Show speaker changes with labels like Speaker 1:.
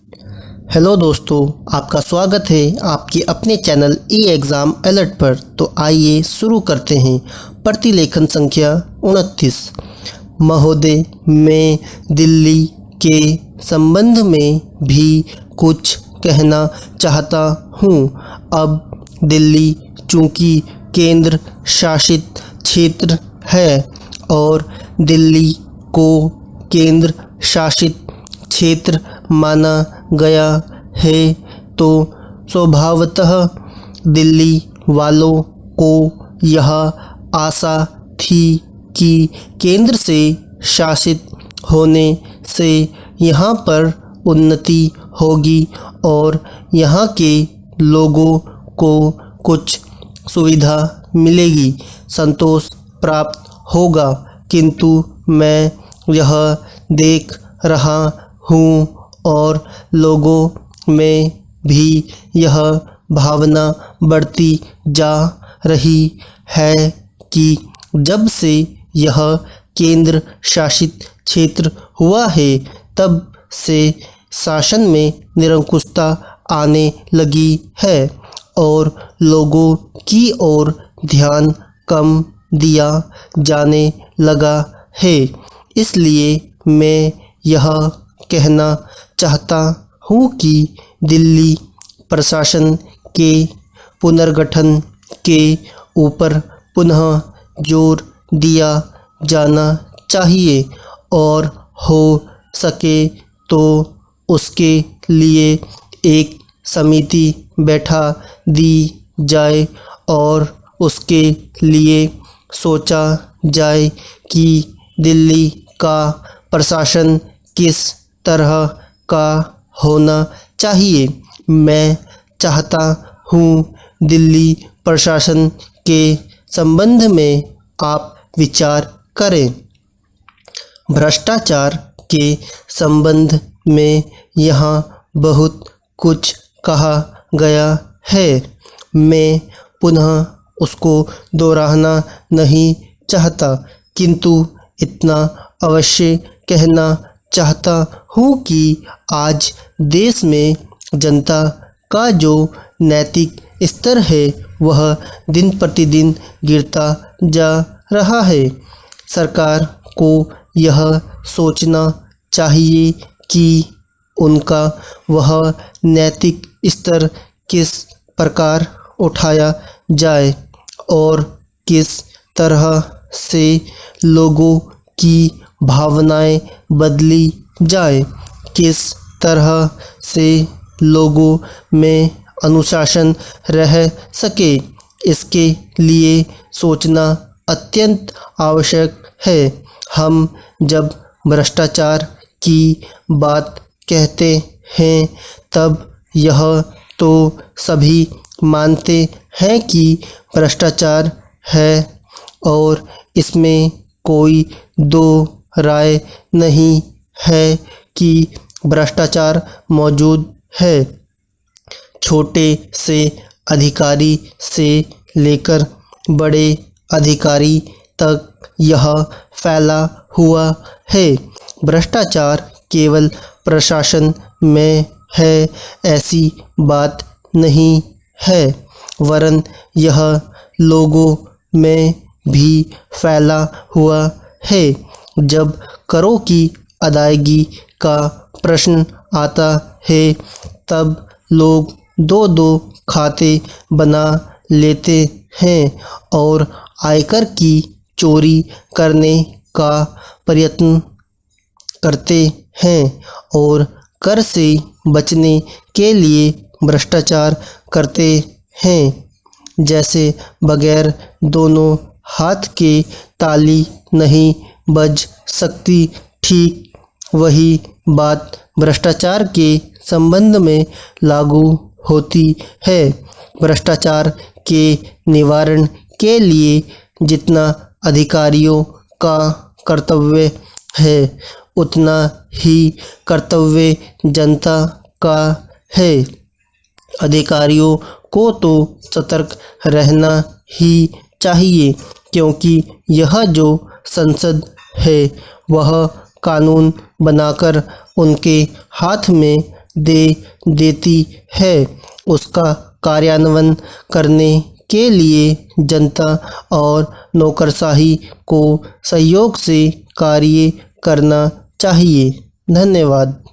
Speaker 1: Hello दोस्तों, आपका स्वागत है आपके अपने चैनल ई एग्ज़ाम अलर्ट पर। तो आइए शुरू करते हैं। प्रतिलेखन संख्या 29। महोदय, मैं दिल्ली के संबंध में भी कुछ कहना चाहता हूँ। अब दिल्ली चूँकि केंद्र शासित क्षेत्र है और दिल्ली को केंद्र शासित क्षेत्र माना गया है, तो स्वभावतः दिल्ली वालों को यह आशा थी कि केंद्र से शासित होने से यहाँ पर उन्नति होगी और यहाँ के लोगों को कुछ सुविधा मिलेगी, संतोष प्राप्त होगा। किंतु मैं यह देख रहा हूँ और लोगों में भी यह भावना बढ़ती जा रही है कि जब से यह केंद्र शासित क्षेत्र हुआ है, तब से शासन में निरंकुशता आने लगी है और लोगों की ओर ध्यान कम दिया जाने लगा है। इसलिए मैं यह कहना चाहता हूँ कि दिल्ली प्रशासन के पुनर्गठन के ऊपर पुनः जोर दिया जाना चाहिए और हो सके तो उसके लिए एक समिति बैठा दी जाए और उसके लिए सोचा जाए कि दिल्ली का प्रशासन किस तरह का होना चाहिए। मैं चाहता हूँ दिल्ली प्रशासन के संबंध में आप विचार करें। भ्रष्टाचार के संबंध में यहाँ बहुत कुछ कहा गया है। मैं पुनः उसको दोहराना नहीं चाहता, किंतु इतना अवश्य कहना चाहता हूँ कि आज देश में जनता का जो नैतिक स्तर है वह दिन प्रतिदिन गिरता जा रहा है। सरकार को यह सोचना चाहिए कि उनका वह नैतिक स्तर किस प्रकार उठाया जाए और किस तरह से लोगों की भावनाएं बदली जाए, किस तरह से लोगों में अनुशासन रह सके। इसके लिए सोचना अत्यंत आवश्यक है। हम जब भ्रष्टाचार की बात कहते हैं तब यह तो सभी मानते हैं कि भ्रष्टाचार है और इसमें कोई दो राय नहीं है कि भ्रष्टाचार मौजूद है। छोटे से अधिकारी से लेकर बड़े अधिकारी तक यह फैला हुआ है। भ्रष्टाचार केवल प्रशासन में है ऐसी बात नहीं है, वरन यह लोगों में भी फैला हुआ है। जब करों की अदायगी का प्रश्न आता है तब लोग दो दो खाते बना लेते हैं और आयकर की चोरी करने का प्रयत्न करते हैं और कर से बचने के लिए भ्रष्टाचार करते हैं। जैसे बगैर दोनों हाथ के ताली नहीं बज सकती, ठीक वही बात भ्रष्टाचार के संबंध में लागू होती है। भ्रष्टाचार के निवारण के लिए जितना अधिकारियों का कर्तव्य है, उतना ही कर्तव्य जनता का है। अधिकारियों को तो सतर्क रहना ही चाहिए, क्योंकि यह जो संसद है वह कानून बनाकर उनके हाथ में दे देती है। उसका कार्यान्वयन करने के लिए जनता और नौकरशाही को सहयोग से कार्य करना चाहिए। धन्यवाद।